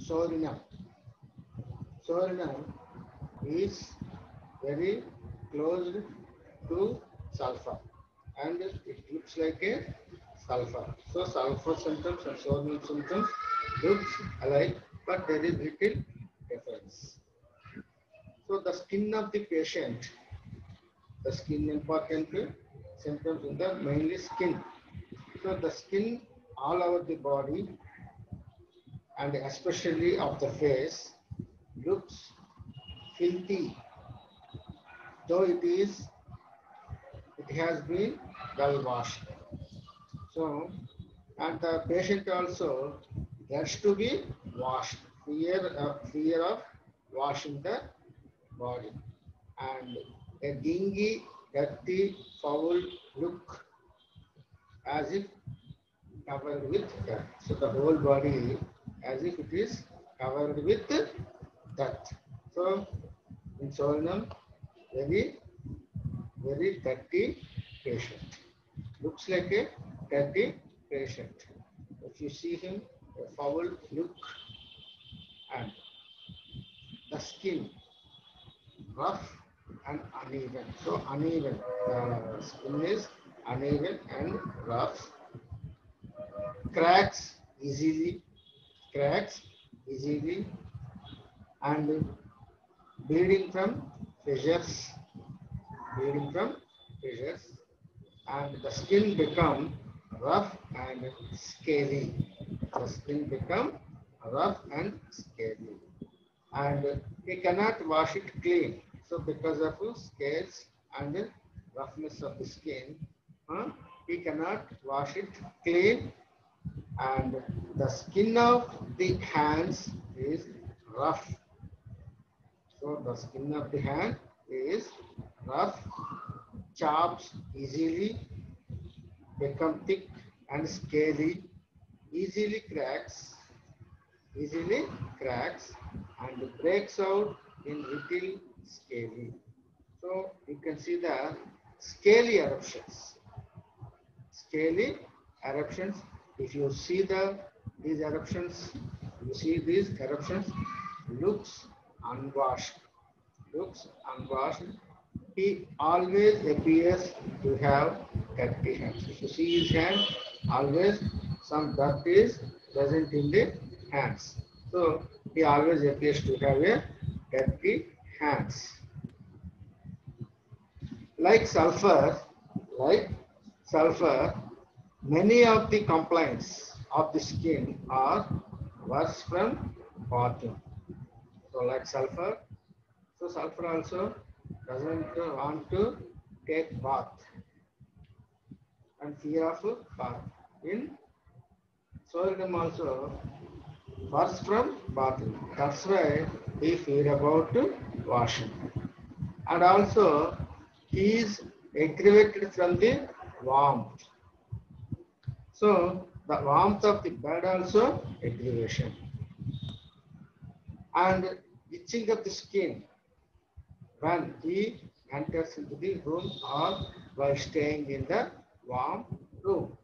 Sorinum. Sorinum is very close to sulfur and it looks like a sulfur. So sulfur symptoms and sorinum symptoms looks alike, but there is little difference. So the skin of the patient, the skin important symptoms in the mainly skin. So the skin all over the body and especially of the face looks filthy, though it has been well washed. So, and the patient also gets to be washed. Fear of washing the body, and a dingy, dirty, foul look as if covered with dirt. So the whole body as if it is covered with dirt. So in Sorinum, very dirty patient. Looks like a dirty patient. If you see him, a foul look and the skin rough and uneven. So uneven. The skin is uneven and rough. Cracks easily, and bleeding from fissures, and the skin become rough and scaly. The skin become rough and scaly, and he cannot wash it clean. So because of scales and roughness of the skin, he cannot wash it clean, and the skin of the hands is rough. So the skin of the hand is rough, chops easily, become thick and scaly, easily cracks, and breaks out in little scaly. So you can see the scaly eruptions. If you see these eruptions, looks unwashed. He always appears to have dirty hands. If you see his hand, always some dirt is present in the hands. So he always appears to have a dirty hands. Like sulfur, many of the complaints of the skin are worse from bathing. So like sulfur, so sulfur also doesn't want to take bath and fear of bath. In Sorinum also worse from bathing. That's why he fear about washing. And also he is aggravated from the warmth. So the warmth of the bed also aggravation. And itching of the skin when he enters into the room or while staying in the warm room.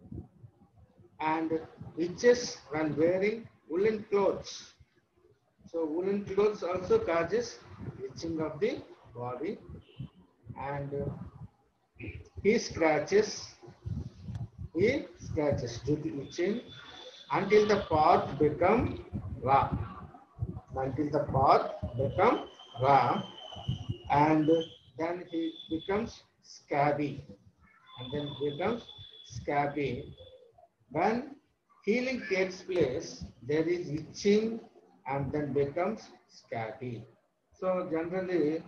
And itches when wearing woolen clothes. So woolen clothes also causes itching of the body, and he scratches due to itching until the part become raw. And then he becomes scabby. When healing takes place, there is itching and then becomes scabby. So generally,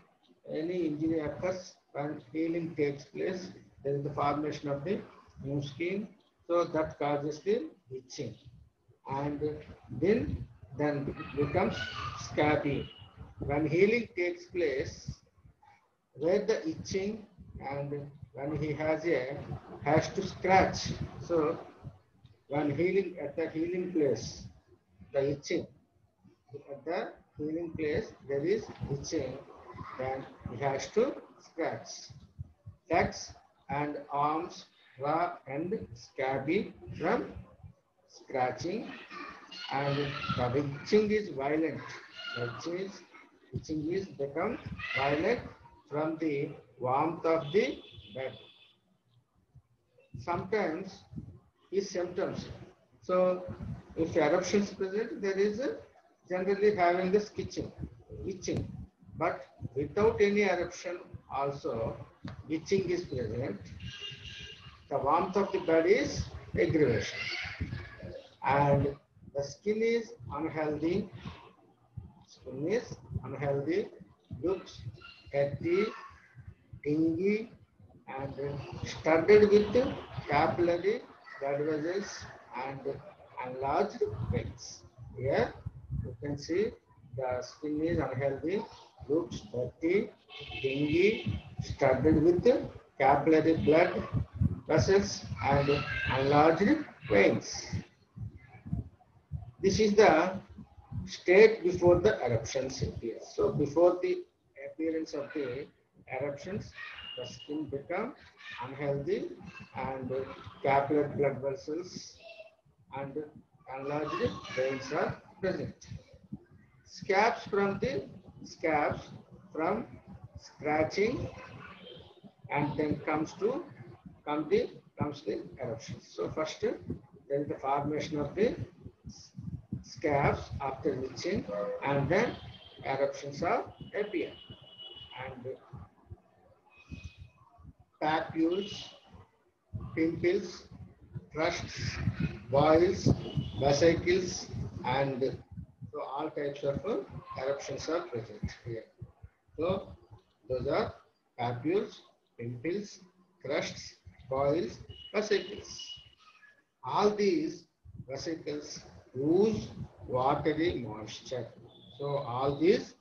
any injury occurs when healing takes place. There is the formation of the new skin, so that causes the itching, and then it becomes scabby. When healing takes place, where the itching and when he has to scratch. So when healing at the healing place, the itching at the healing place there is itching, then he has to scratch. Legs and arms raw and scabby from scratching, and the itching is violent. The itching is become violent from the warmth of the bed. Sometimes is symptoms. So if eruption is present, there is generally having the itching. But without any eruption also itching is present. The warmth of the bed is aggravation. And the skin is unhealthy, looks dirty, dingy, and studded with capillary blood vessels and enlarged veins. Here you can see the skin is unhealthy, looks dirty, dingy, studded with capillary blood vessels and enlarged veins. This is the state before the eruptions appear. So before the appearance of the eruptions, the skin become unhealthy and capillary blood vessels and enlarged veins are present. Scabs from scratching, and then comes the eruption. So first there is the formation of the scabs after itching, and then eruptions are appear. And papules, pimples, crusts, boils, vesicles, and so all types of eruptions are present here. So those are papules, pimples, crusts, boils, vesicles. All these vesicles ooze watery moisture. So all these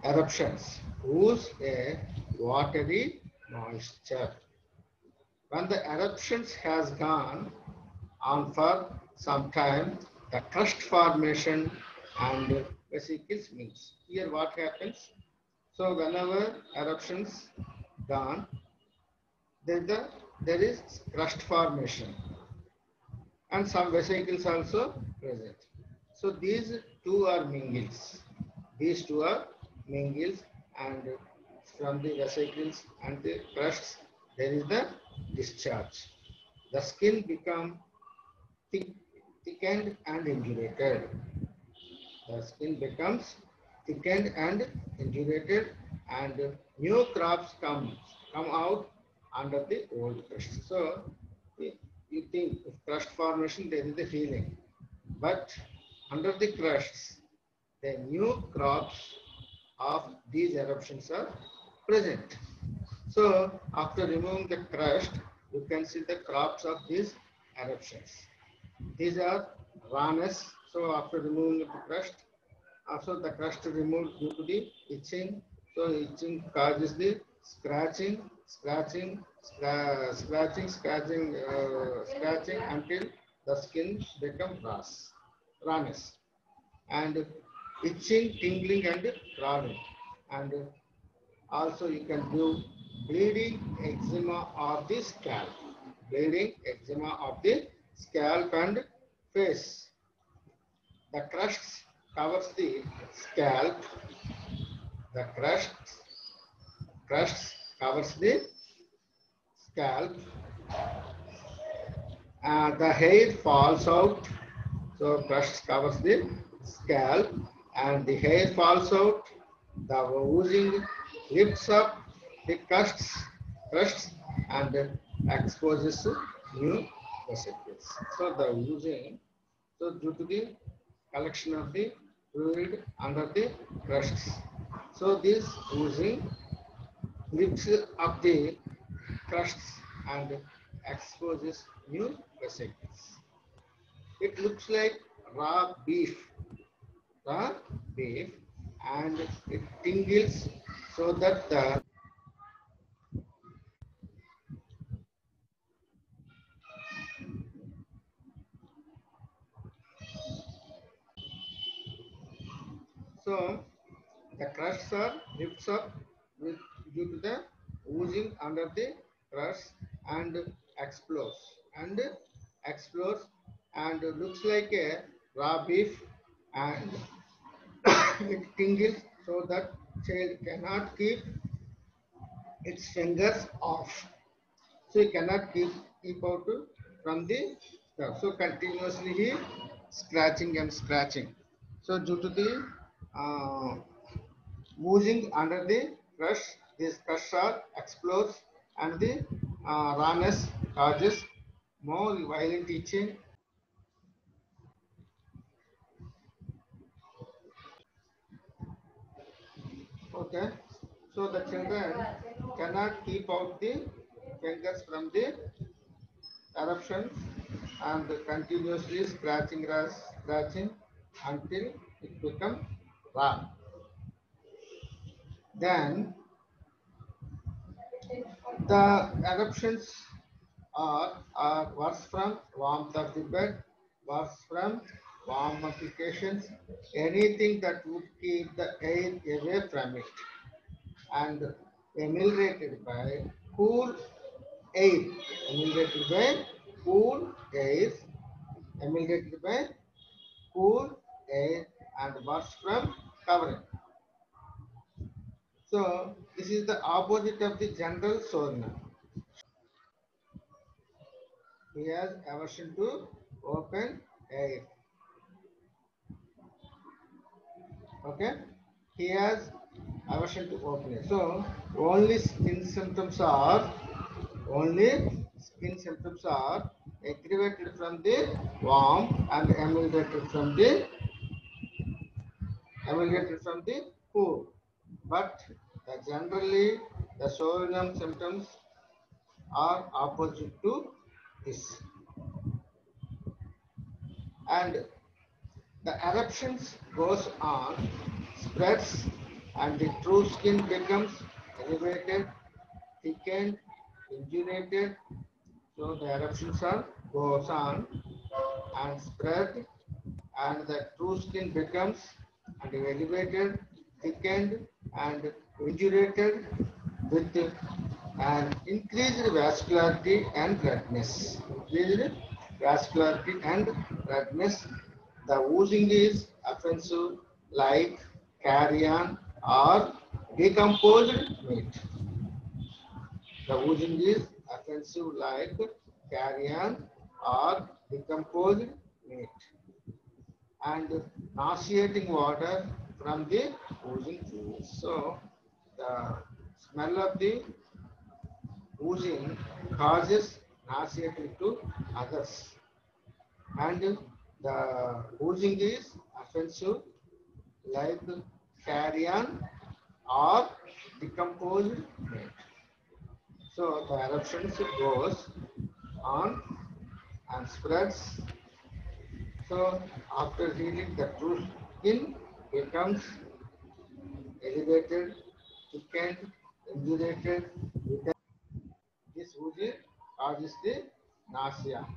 eruptions ooze a watery moisture. When the eruptions has gone on for some time, the crust formation and vesicles means. Here what happens? So whenever eruptions gone, there is crust formation and some vesicles also present. So these two are mingles. These two are mingles, and from the vesicles and the crusts there is the discharge. The skin become thickened and indurated. The skin becomes thickened and indurated, and new crops come out under the old crust. So you think of crust formation, there is the healing, but under the crusts, the new crops of these eruptions are present. So after removing the crust, you can see the crops of these eruptions. These are rawness. So after removing the crust, also the crust removed due to the itching. So itching causes the scratching until the skin become rawness, and itching, tingling, and crawling. And also you can do bleeding eczema of the scalp, and face. The crust covers the scalp. The crust covers the scalp. The hair falls out. So crust covers the scalp, and the hair falls out. The oozing lifts up the crusts and exposes new vesicles. So the oozing, so due to the collection of the fluid under the crusts. So this oozing lifts up the crusts and exposes new vesicles. It looks like raw beef, and it tingles so that the crusts are lifts up due to the oozing under the crust and explodes and looks like a raw beef, and it tingles so that child cannot keep its fingers off. So he cannot keep out from the stuff. So continuously he scratching and scratching. So due to the uh, oozing under the crush, this crusher explodes and the rawness causes more violent itching. Okay, so the children cannot keep out the fingers from the eruptions and continuously scratching until it becomes raw. Then the eruptions are worse from warmth of the bed, worse from warm applications, anything that would keep the air away from it, and ameliorated by cool air, ameliorated by cool air, ameliorated by cool air, and worse from covering. So this is the opposite of the general soreness. He has aversion to open air. Okay, he has aversion to open air. So only skin symptoms are aggravated from the warm and ameliorated from the cool. But generally the soreness symptoms are opposite to this, and the eruptions goes on, spreads, and the true skin becomes elevated, thickened, indurated. So the eruptions are goes on and spread, and the true skin becomes and elevated, thickened, and indurated with an increased vascularity and redness. Increased vascularity and redness. The oozing is offensive like carrion or decomposed meat. The oozing is offensive like carrion or decomposed meat, and nauseating water from the oozing juice. So the smell of the oozing causes nauseating to others, and the oozing is offensive like carrion or decomposed meat. So the eruptions goes on and spreads. So after healing, the true skin becomes elevated, thickened, indurated. This oozing causes the nausea.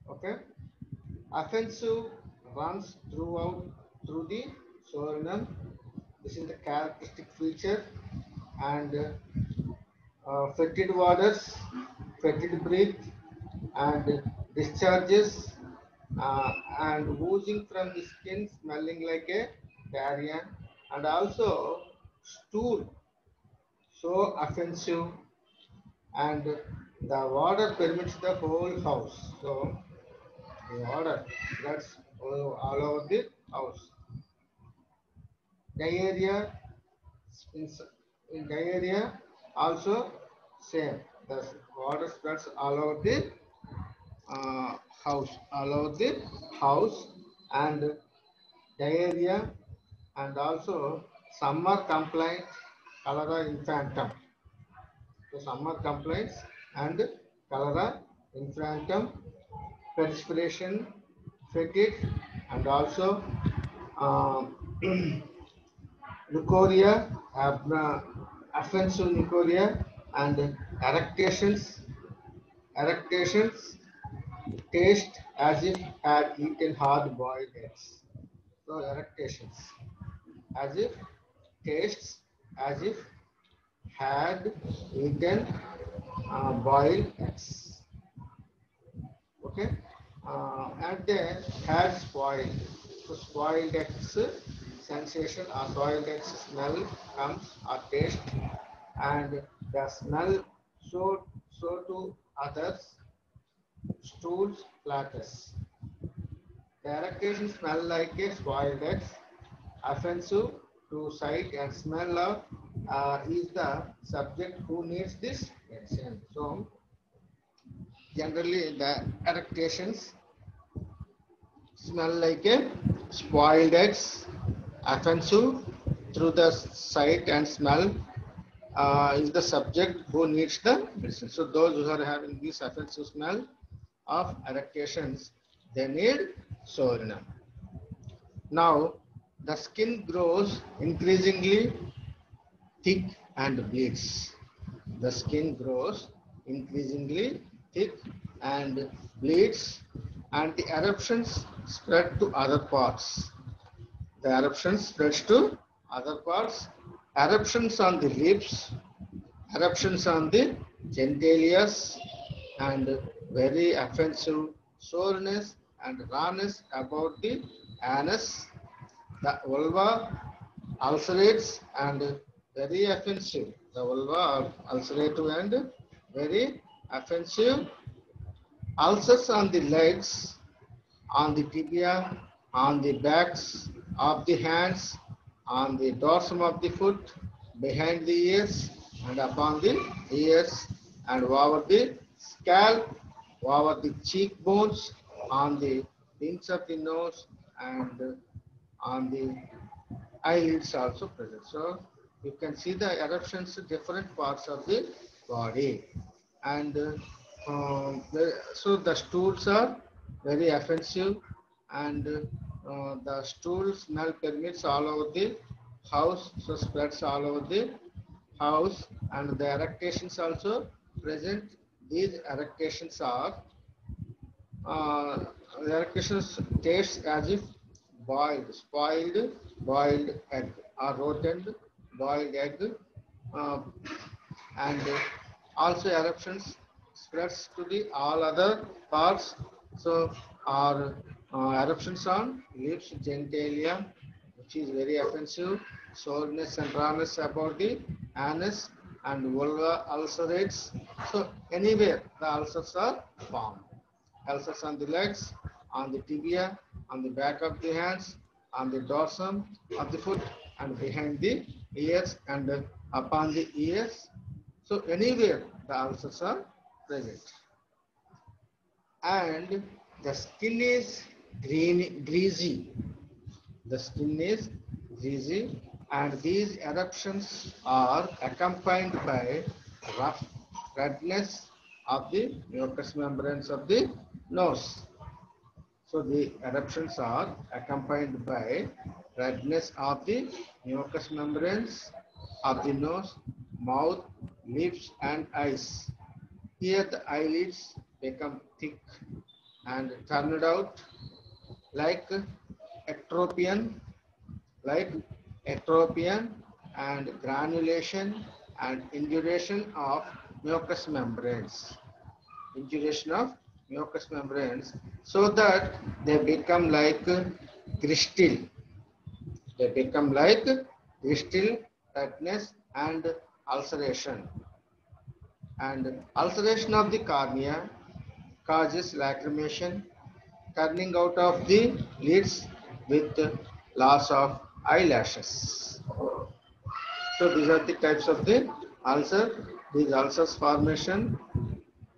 Okay. Offensive runs through the sorenum. This is the characteristic feature, and fetid waters, fetid breath, and discharges, and oozing from the skin, smelling like a carrion, and also stool, so offensive, and the water permits the whole house. So the water that's all over the house. Diarrhea in, in diarrhea also same. The water spreads uh, all over the house, and diarrhea, and also summer complaints, cholera infantum. So summer complaints and cholera infantum, perspiration, fatigue, and also um, leukorrhea, offensive leukorrhea, and erectations taste as if had eaten hard boiled eggs. So erectations, as if tastes as if had eaten boiled eggs. Okay, and then had spoiled. So spoiled eggs sensation or spoiled eggs smell comes or taste, and the smell so to others stools flatters. The adaptation smell like a spoiled eggs, offensive to sight and smell of is the subject who needs this medicine. So generally the adaptations smell like a spoiled eggs, offensive through the sight and smell is the subject who needs the medicine. So those who are having this offensive smell of adaptations, they need Sorinum. Now, the skin grows increasingly thick and bleeds. The skin grows increasingly thick and bleeds, and the eruptions spread to other parts. The eruptions spreads to other parts. Eruptions on the lips, eruptions on the genitalia, and very offensive soreness and rawness about the anus. The vulva ulcerates and very offensive. The vulva ulcerative and very offensive. Ulcers on the legs, on the tibia, on the backs of the hands, on the dorsum of the foot, behind the ears, and upon the ears, and over the scalp, over the cheekbones, on the tips of the nose, and on the eyelids also present. So you can see the eruptions in different parts of the body, and so the stools are very offensive, and the stool smell permits all over the house, so spreads all over the house, and the eructations also present. These eructations are uh, the eructations taste as if spoiled boiled egg or rotten boiled egg, uh, and also eruptions spreads to the all other parts. So our eruptions on lips, genitalia, which is very offensive, soreness and rawness about the anus, and vulva ulcerates. So anywhere the ulcers are formed. Ulcers on the legs, on the tibia, on the back of the hands, on the dorsum of the foot, and behind the ears, and upon the ears. So anywhere the ulcers are present. And the skin is greasy. The skin is greasy, and these eruptions are accompanied by rough redness of the mucous membranes of the nose. So the eruptions are accompanied by redness of the mucous membranes of the nose, mouth, lips, and eyes. Here the eyelids become thick and turned out like ectropion, like ectropion, and granulation and induration of mucous membranes. Induration of mucous membranes, so that they become like crystal. They become like crystal, redness, and ulceration. And ulceration of the cornea causes lacrimation, turning out of the lids with loss of eyelashes. So these are the types of the ulcer. These ulcers formation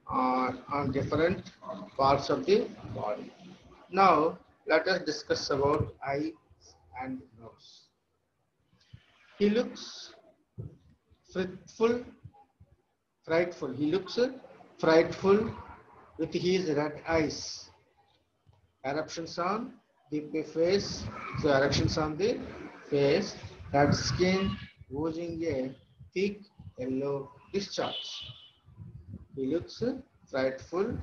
on different parts of the body. Now let us discuss about eyes and nose. He looks fretful, frightful. He looks frightful with his red eyes. Eruptions on the face. So eruptions on the face. Red skin oozing a thick yellow discharge. He looks frightful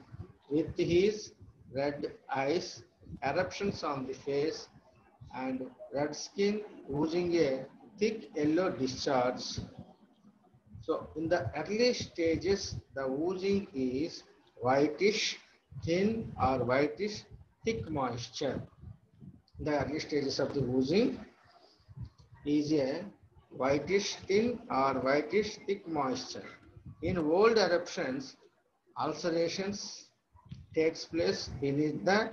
with his red eyes, eruptions on the face, and red skin oozing a thick yellow discharge. So in the early stages, the oozing is whitish thin or whitish thick moisture. The early stages of the oozing is a whitish thin or whitish thick moisture. In old eruptions, ulcerations takes place beneath the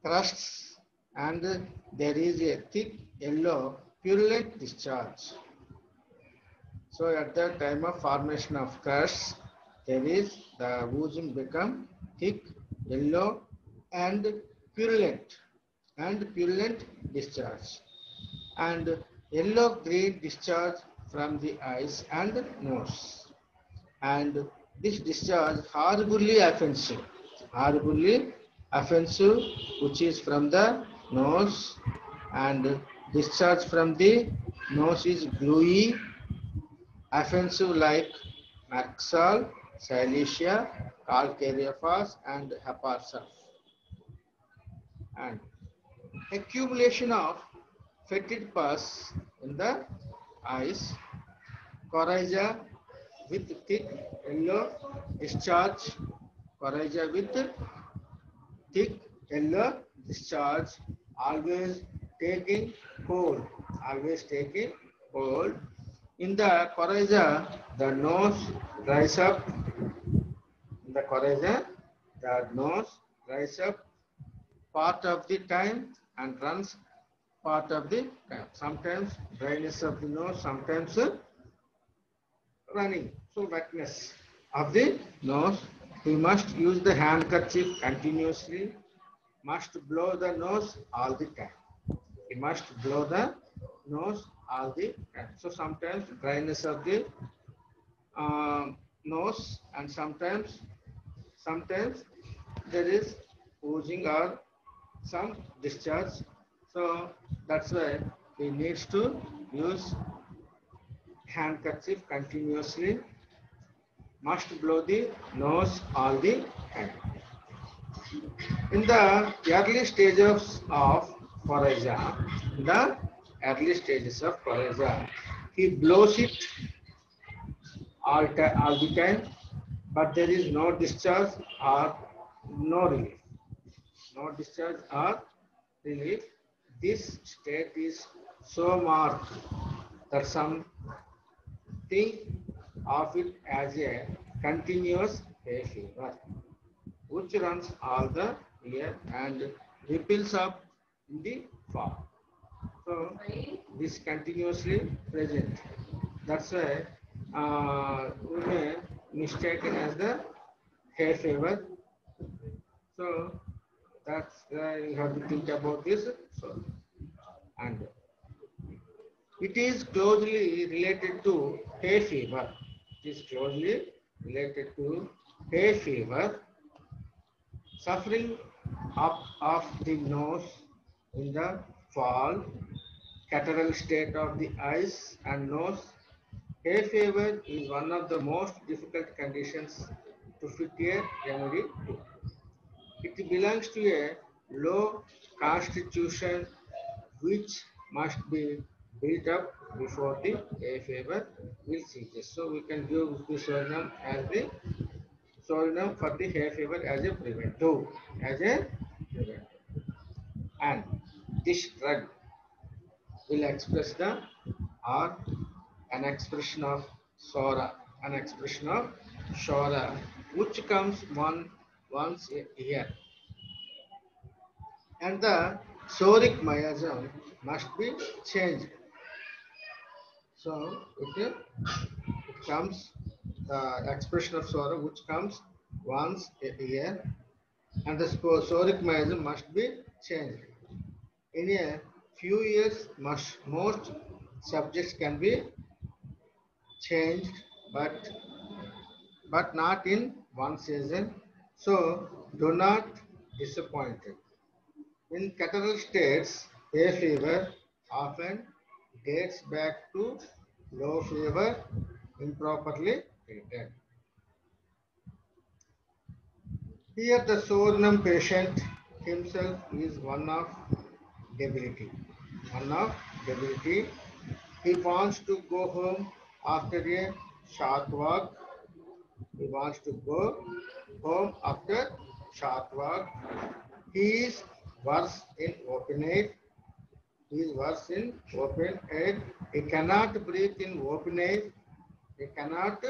crusts and there is a thick yellow purulent discharge. So at the time of formation of crusts, there is the oozing become thick, yellow and purulent discharge and yellow green discharge from the eyes and nose. And this discharge horribly offensive, which is from the nose, and discharge from the nose is gluey, offensive like Maxal, Silesia, Calcareophas, and Hepar and accumulation of fetid pus in the eyes, coryza with thick yellow discharge, coryza with thick yellow discharge, always taking hold, In the coryza, the nose dries up. In the coryza, the nose dries up part of the time and runs part of the time. Sometimes dryness of the nose, sometimes running. So wetness of the nose. We must use the handkerchief continuously. Must blow the nose all the time. We must blow the nose all the time. So sometimes dryness of the nose and sometimes there is oozing or some discharge. So that's why we need to use handkerchief continuously. Must blow the nose all the time. In the early stages of coryza, he blows it all the time, but there is no discharge or no relief. No discharge or relief. This state is so marked that some think of it as a continuous hay fever, which runs all the year and ripples up in the fall. So this continuously present. That's why we may mistaken as the hay fever. So that's you have to think about this. So and it is closely related to hay fever. It is closely related to hay fever. Suffering up of the nose in the fall, catarrhal state of the eyes and nose. Hay fever is one of the most difficult conditions to fit a remedy to. It belongs to a low constitution which must be built up before the hay fever will cease. So we can use the Sorinum as the Sorinum for the hay fever as a preventive, and this drug will express the or an expression of Sora, which comes once a year, and the soric miasm must be changed. So it comes the expression of Sora, which comes once a year, and the soric miasm must be changed. In a few years, most subjects can be changed, but not in one season. So do not disappoint. In catarrhal states, hay fever often dates back to low fever improperly treated. Here the Sorinum patient himself is one of debility. He wants to go home after a short walk. He wants to go home after short walk. He is worse in open air. He is worse in open air. He cannot breathe in open air. He cannot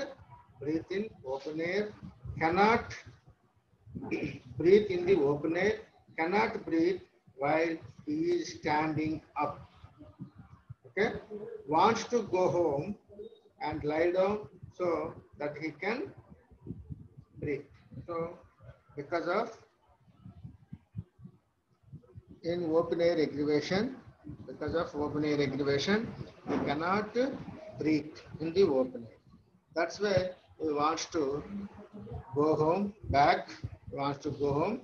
breathe in open air. Cannot breathe in the open air. Cannot breathe while he is standing up. Okay. Wants to go home and lie down so that he can breathe. So because of in open air aggravation, because of open air aggravation, he cannot breathe in the open air. That's why he wants to go home back. He wants to go home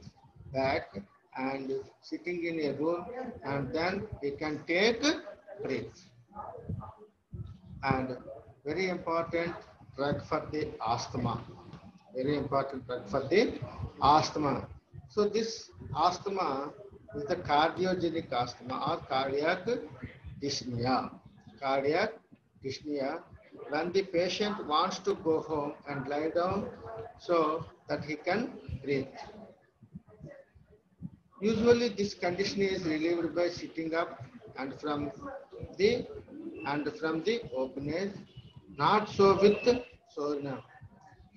back and sitting in a room, and then he can take breath. And very important drug for the asthma. Very important drug for the asthma. So this asthma is the cardiogenic asthma or cardiac dyspnea. Cardiac dyspnea. When the patient wants to go home and lie down so that he can breathe. Usually this condition is relieved by sitting up and from the open air. Not so with Sorna.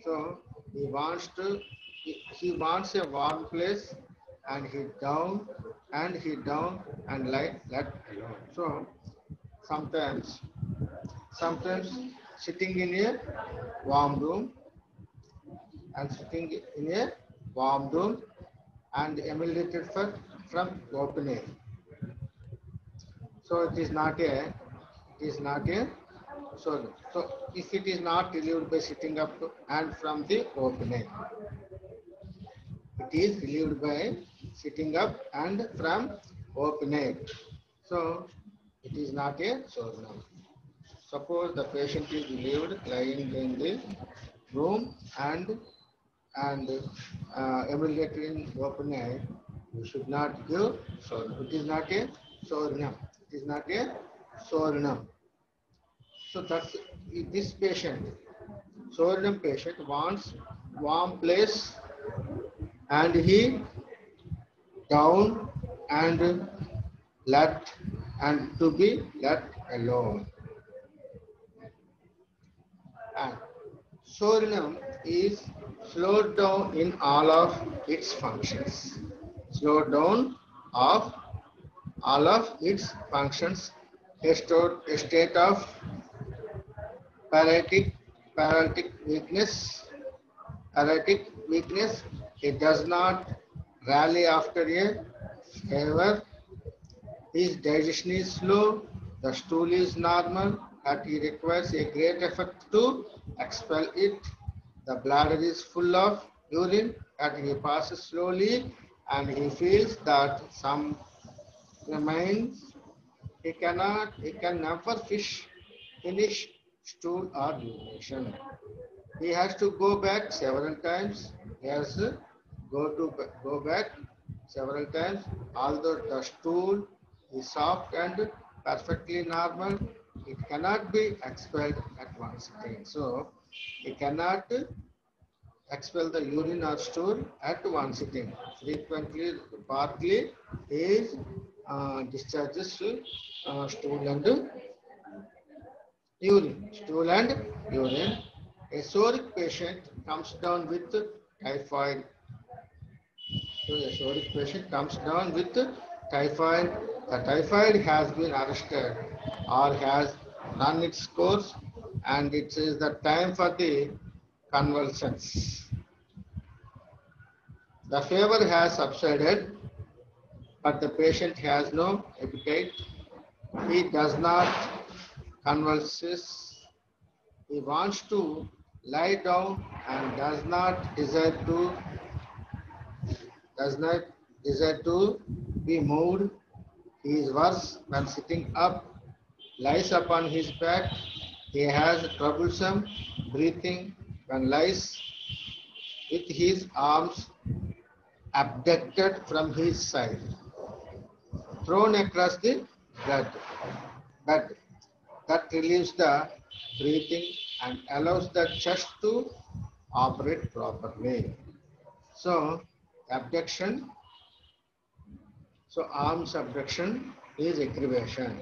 So he wants a warm place and he down and let alone. So sometimes sitting in a warm room and sitting in a warm room and emulated from open air. So it is not a so if it is not relieved by sitting up and from the open air, it is relieved by sitting up and from open air. So it is not a sorna. Suppose the patient is relieved lying in the room and emulated in open air, you should not give sorna. It is not a sorna. It is not a sorna. So that's this patient, Sorinum patient wants warm place and he down and let and to be let alone. And Sorinum is slowed down in all of its functions. Slowed down of all of its functions. A state of paralytic weakness. It does not rally after a fever. His digestion is slow. The stool is normal, but he requires a great effort to expel it. The bladder is full of urine, and he passes slowly, and he feels that some remains. He can never finish stool or urination. He has to go back several times. He has to go back several times. Although the stool is soft and perfectly normal, it cannot be expelled at one sitting. So he cannot expel the urine or stool at one sitting. Frequently, partly is discharges stool and urine. Stool and urine. A psoric patient comes down with typhoid. So a psoric patient comes down with typhoid. The typhoid has been arrested or has run its course, and it is the time for the convulsions. The fever has subsided, but the patient has no appetite. He does not convulses. He wants to lie down and does not desire to be moved. He is worse when sitting up, lies upon his back. He has troublesome breathing when lies with his arms abducted from his side, thrown across the bed. that relieves the breathing and allows the chest to operate properly. So abduction, so arm subduction is aggravation.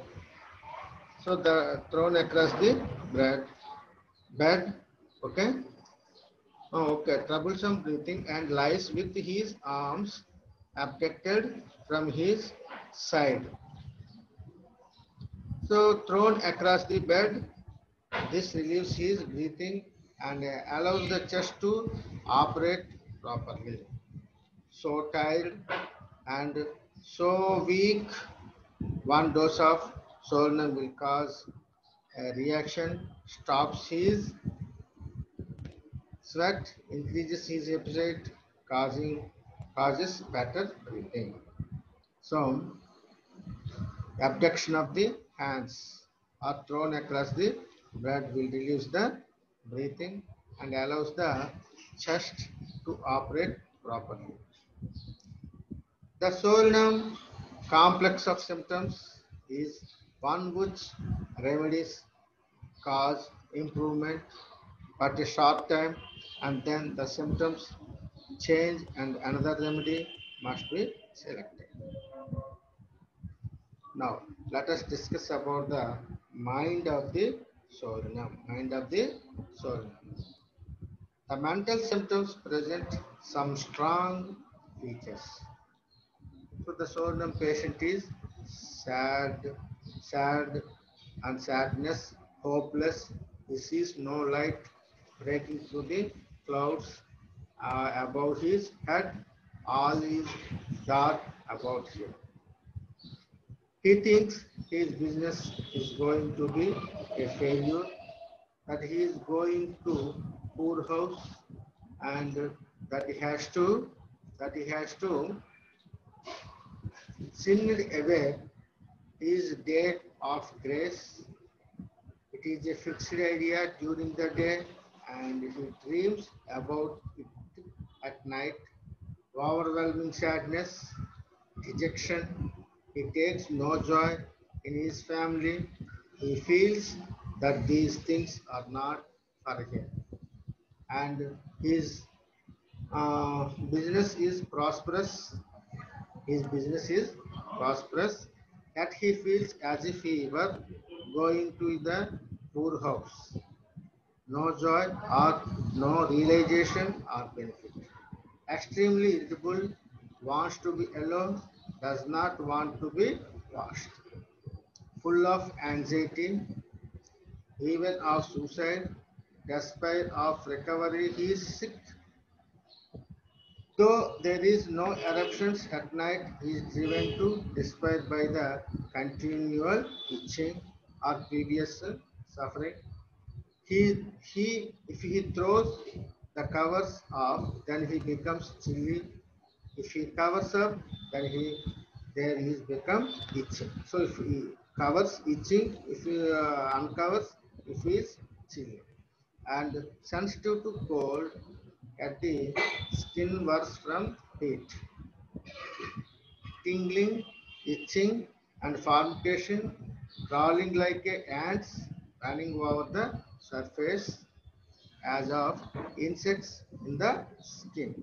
So the thrown across the bed, okay. Oh, okay, troublesome breathing and lies with his arms abducted from his side. So thrown across the bed, this relieves his breathing and allows the chest to operate properly. So tired and so weak, one dose of Solnum will cause a reaction, stops his sweat, increases his appetite, causes better breathing. So abduction of the hands are thrown across the breast will reduce the breathing and allows the chest to operate properly. The Solnum complex of symptoms is one which remedies cause improvement but a short time and then the symptoms change and another remedy must be selected. Now let us discuss about the mind of the Solnum. Mind of the Solnum. The mental symptoms present some strong features. So the Solnum patient is sad and sadness, hopeless. He sees no light breaking through the clouds above his head. All is dark about him. He thinks his business is going to be a failure, that he is going to poor house, and that he has to send away his day of grace. It is a fixed idea during the day, and he dreams about it at night. Overwhelming sadness, dejection. He takes no joy in his family. He feels that these things are not for him. And his business is prosperous. His business is prosperous. Yet he feels as if he were going to the poorhouse. No joy or no realization or benefit. Extremely irritable, wants to be alone, does not want to be washed. Full of anxiety, even of suicide, despair of recovery, he is sick. Though there is no eruptions at night, he is driven to despair by the continual itching or previous suffering. If he throws the covers off, then he becomes chilly. If he covers up, then there he become itching. So if he covers itching, if he uncovers, if he is chilly and sensitive to cold, at the skin works from heat, tingling, itching, and formation, crawling like ants, running over the surface as of insects in the skin.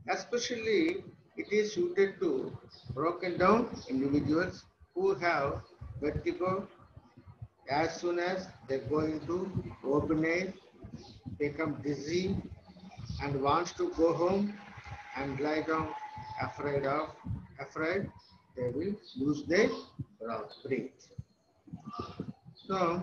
Especially, it is suited to broken down individuals who have vertigo as soon as they go into open air, become dizzy and wants to go home and lie down afraid they will lose their breath. So